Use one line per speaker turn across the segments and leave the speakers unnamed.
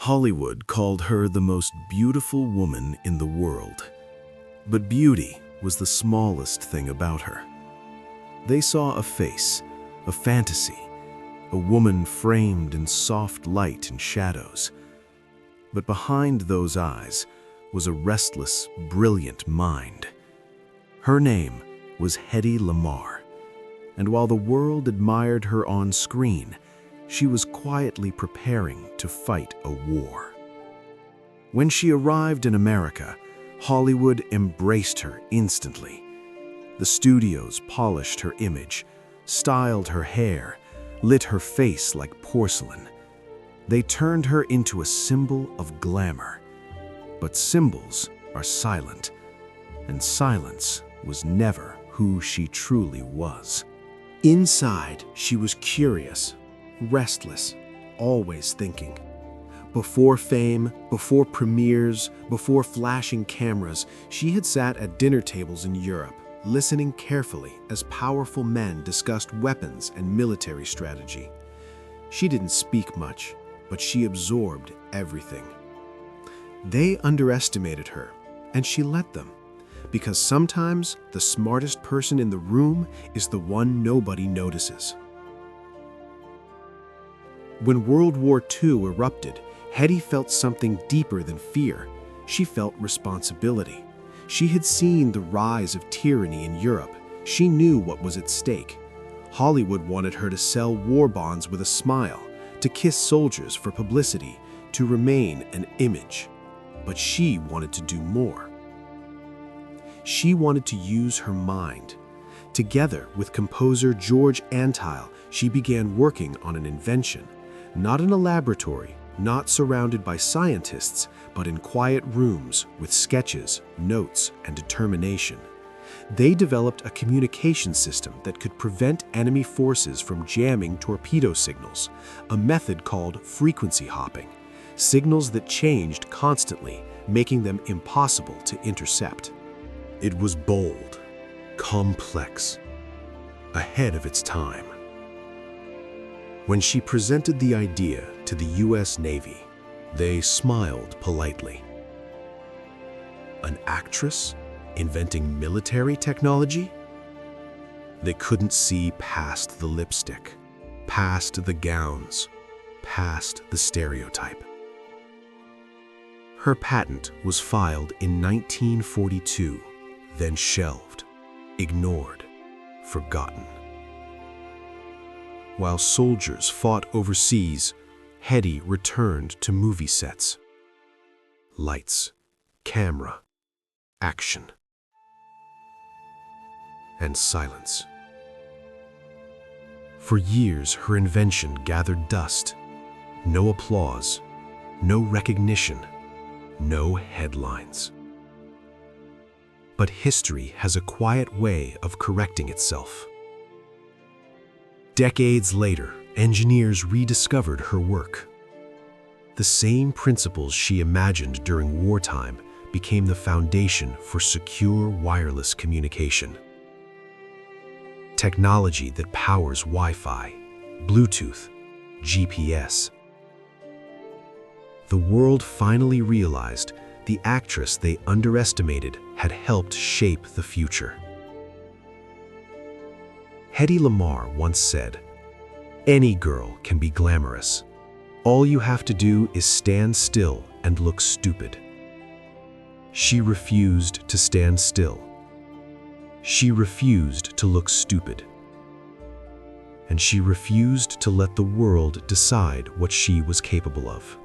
Hollywood called her the most beautiful woman in the world. But beauty was the smallest thing about her. They saw a face, a fantasy, a woman framed in soft light and shadows. But behind those eyes was a restless, brilliant mind. Her name was Hedy Lamarr, and while the world admired her on screen, she was quietly preparing to fight a war. When she arrived in America, Hollywood embraced her instantly. The studios polished her image, styled her hair, lit her face like porcelain. They turned her into a symbol of glamour. But symbols are silent, and silence was never who she truly was.
Inside, she was curious, restless, always thinking. Before fame, before premieres, before flashing cameras, she had sat at dinner tables in Europe, listening carefully as powerful men discussed weapons and military strategy. She didn't speak much, but she absorbed everything. They underestimated her, and she let them, because sometimes the smartest person in the room is the one nobody notices. When World War II erupted, Hedy felt something deeper than fear. She felt responsibility. She had seen the rise of tyranny in Europe. She knew what was at stake. Hollywood wanted her to sell war bonds with a smile, to kiss soldiers for publicity, to remain an image. But she wanted to do more. She wanted to use her mind. Together with composer George Antheil, she began working on an invention, not in a laboratory, not surrounded by scientists, but in quiet rooms with sketches, notes, and determination. They developed a communication system that could prevent enemy forces from jamming torpedo signals, a method called frequency hopping, signals that changed constantly, making them impossible to intercept.
It was bold, complex, ahead of its time. When she presented the idea to the US Navy, they smiled politely. An actress inventing military technology? They couldn't see past the lipstick, past the gowns, past the stereotype. Her patent was filed in 1942, then shelved, ignored, forgotten. While soldiers fought overseas, Hedy returned to movie sets. Lights, camera, action, and silence. For years, her invention gathered dust. No applause, no recognition, no headlines. But history has a quiet way of correcting itself. Decades later, engineers rediscovered her work. The same principles she imagined during wartime became the foundation for secure wireless communication. Technology that powers Wi-Fi, Bluetooth, GPS. The world finally realized the actress they underestimated had helped shape the future. Hedy Lamarr once said, "Any girl can be glamorous. All you have to do is stand still and look stupid." She refused to stand still. She refused to look stupid. And she refused to let the world decide what she was capable of.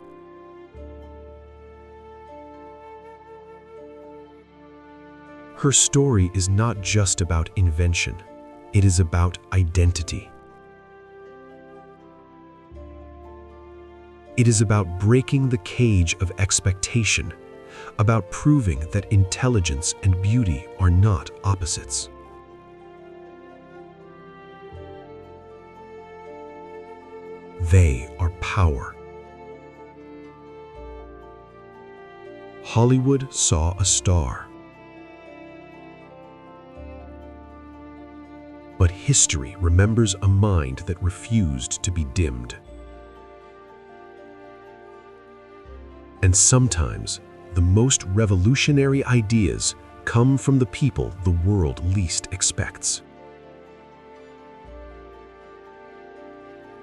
Her story is not just about invention. It is about identity. It is about breaking the cage of expectation, about proving that intelligence and beauty are not opposites. They are power. Hollywood saw a star. But history remembers a mind that refused to be dimmed.
And sometimes, the most revolutionary ideas come from the people the world least expects.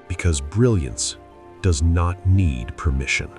Because brilliance does not need permission.